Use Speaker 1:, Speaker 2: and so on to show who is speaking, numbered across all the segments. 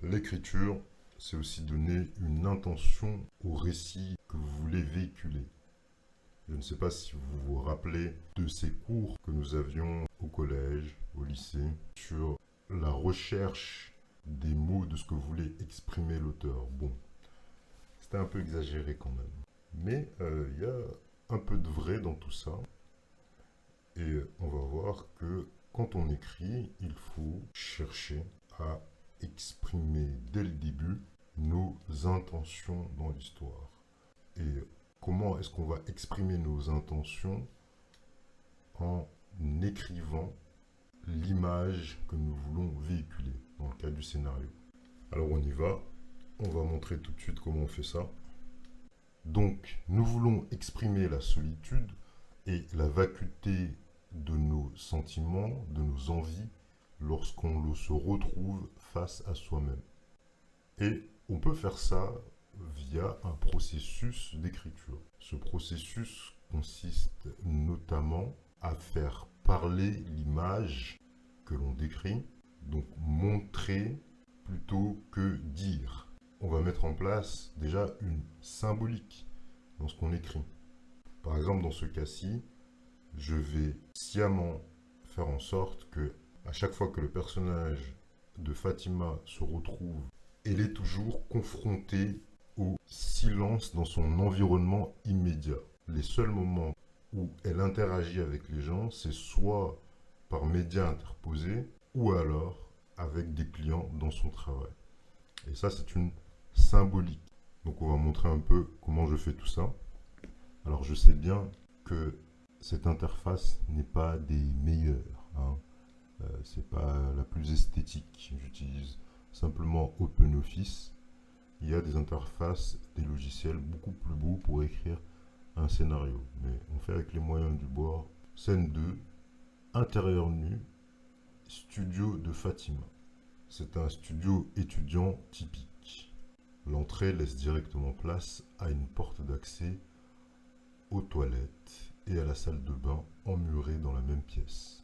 Speaker 1: L'écriture, c'est aussi donner une intention au récit que vous voulez véhiculer. Je ne sais pas si vous vous rappelez de ces cours que nous avions au collège, au lycée, sur la recherche des mots de ce que voulait exprimer l'auteur. Bon, c'était un peu exagéré quand même. Mais il y a un peu de vrai dans tout ça. Et on va voir que quand on écrit, il faut chercher à exprimer dès le début nos intentions dans l'histoire. Et comment est-ce qu'on va exprimer nos intentions en écrivant l'image que nous voulons véhiculer dans le cas du scénario. Alors on y va, on va montrer tout de suite comment on fait ça. Donc nous voulons exprimer la solitude et la vacuité de nos sentiments, de nos envies, lorsqu'on se retrouve face à soi-même. Et on peut faire ça via un processus d'écriture. Ce processus consiste notamment à faire parler l'image que l'on décrit, donc montrer plutôt que dire. On va mettre en place déjà une symbolique dans ce qu'on écrit. Par exemple, dans ce cas-ci, je vais sciemment faire en sorte que, à chaque fois que le personnage de Fatima se retrouve, elle est toujours confrontée au silence dans son environnement immédiat. Les seuls moments où elle interagit avec les gens, c'est soit par médias interposés ou alors avec des clients dans son travail. Et ça, c'est une symbolique. Donc on va montrer un peu comment je fais tout ça. Alors je sais bien que cette interface n'est pas des meilleures. C'est pas la plus esthétique. J'utilise simplement OpenOffice. Il y a des interfaces, des logiciels beaucoup plus beaux pour écrire un scénario. Mais on fait avec les moyens du bord. Scène 2, intérieur nu, studio de Fatima. C'est un studio étudiant typique. L'entrée laisse directement place à une porte d'accès aux toilettes et à la salle de bain emmurée dans la même pièce.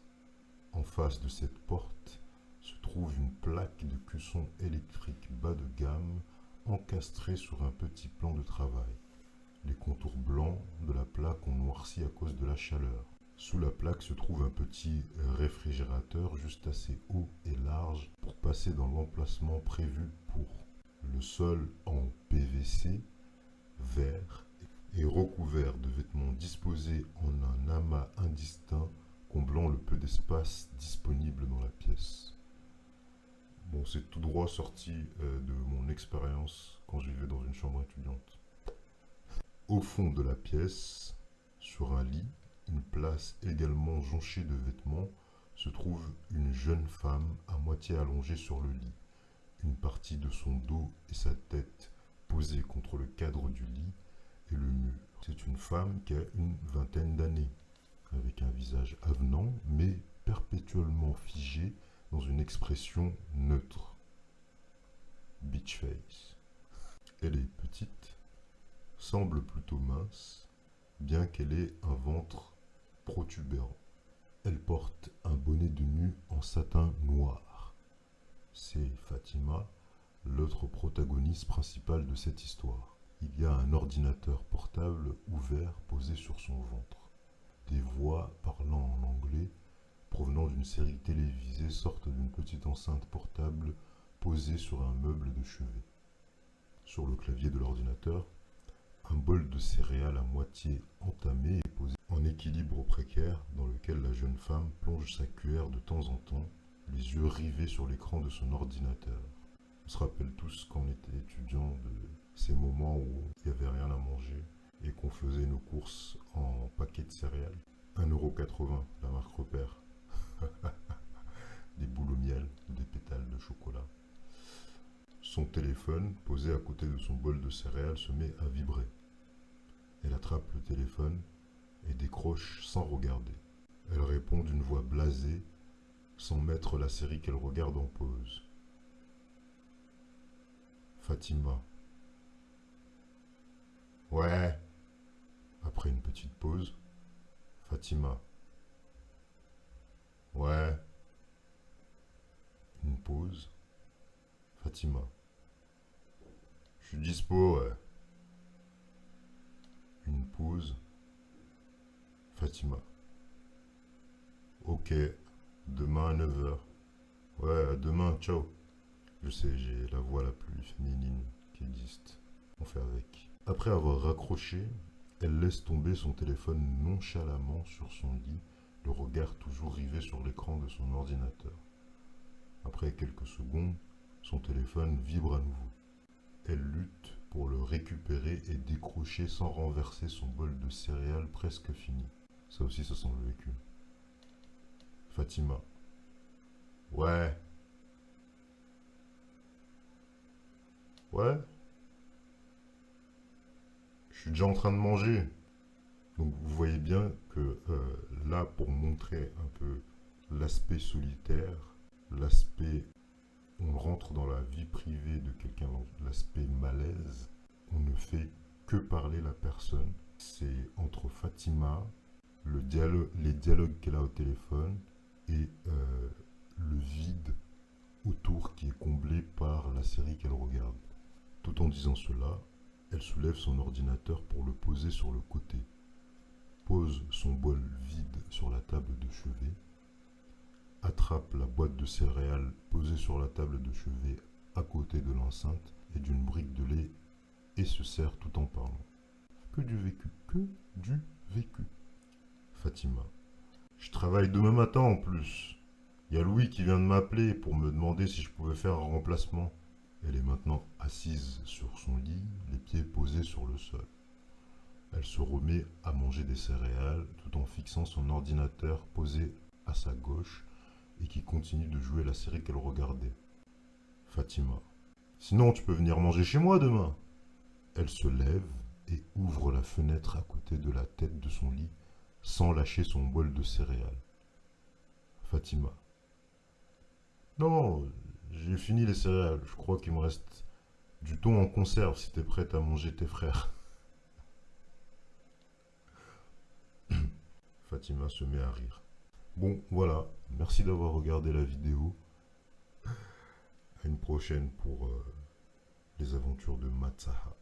Speaker 1: En face de cette porte se trouve une plaque de cuisson électrique bas de gamme encastrée sur un petit plan de travail. Les contours blancs de la plaque ont noirci à cause de la chaleur. Sous la plaque se trouve un petit réfrigérateur juste assez haut et large pour passer dans l'emplacement prévu pour. Le sol en PVC, vert, est recouvert de vêtements disposés en un amas indistinct comblant le peu d'espace disponible dans la pièce. Bon, c'est tout droit sorti de mon expérience quand je vivais dans une chambre étudiante. Au fond de la pièce, sur un lit, une place également jonchée de vêtements, se trouve une jeune femme à moitié allongée sur le lit, une partie de son dos et sa tête posées contre le cadre du lit et le mur. C'est une femme qui a une vingtaine d'années, avec un visage avenant mais perpétuellement figé dans une expression neutre. Beach face. Elle est petite, semble plutôt mince, bien qu'elle ait un ventre protubérant. Elle porte un bonnet de nuit en satin noir. C'est Fatima, l'autre protagoniste principale de cette histoire. Il y a un ordinateur portable ouvert posé sur son ventre. Des voix parlant en anglais provenant d'une série télévisée sortent d'une petite enceinte portable posée sur un meuble de chevet. Sur le clavier de l'ordinateur, un bol de céréales à moitié entamé est posé en équilibre précaire dans lequel la jeune femme plonge sa cuillère de temps en temps, les yeux rivés sur l'écran de son ordinateur. On se rappelle tous quand on était étudiant de ces moments où il n'y avait rien à manger et qu'on faisait nos courses en paquet de céréales. 1,80 €, la marque Repère. Des boules au miel, des pétales de chocolat. Son téléphone, posé à côté de son bol de céréales, se met à vibrer. Elle attrape le téléphone et décroche sans regarder. Elle répond d'une voix blasée, sans mettre la série qu'elle regarde en pause. Fatima. Ouais. Après une petite pause. Fatima. Ouais. Une pause. Fatima. Je suis dispo, ouais. Une pause. Fatima. Ok, demain à 9h. Ouais, à demain, ciao. Je sais, j'ai la voix la plus féminine qui existe. On fait avec. Après avoir raccroché, elle laisse tomber son téléphone nonchalamment sur son lit, le regard toujours rivé sur l'écran de son ordinateur. Après quelques secondes, son téléphone vibre à nouveau. Elle lutte pour le récupérer et décrocher sans renverser son bol de céréales presque fini. Ça aussi, ça sent le vécu. Fatima. Ouais. Ouais. Je suis déjà en train de manger. Donc vous voyez bien que là, pour montrer un peu l'aspect solitaire, l'aspect, on rentre dans la vie privée de quelqu'un, l'aspect malaise, on ne fait que parler la personne. C'est entre Fatima, les dialogues qu'elle a au téléphone et le vide autour qui est comblé par la série qu'elle regarde. Tout en disant cela, elle soulève son ordinateur pour le poser sur le côté, pose son bol vide sur la table de chevet, attrape la boîte de céréales posée sur la table de chevet à côté de l'enceinte et d'une brique de lait et se sert tout en parlant. Que du vécu, que du vécu. Fatima. Je travaille demain matin en plus. Il y a Louis qui vient de m'appeler pour me demander si je pouvais faire un remplacement. Elle est maintenant assise sur son lit, les pieds posés sur le sol. Elle se remet à manger des céréales tout en fixant son ordinateur posé à sa gauche et qui continue de jouer la série qu'elle regardait. Fatima. Sinon, tu peux venir manger chez moi demain. Elle se lève et ouvre la fenêtre à côté de la tête de son lit sans lâcher son bol de céréales. Fatima. Non, j'ai fini les céréales. Je crois qu'il me reste du thon en conserve si t'es prête à manger tes frères. Fatima se met à rire. Bon, voilà. Merci d'avoir regardé la vidéo. À une prochaine pour les aventures de Matsaha.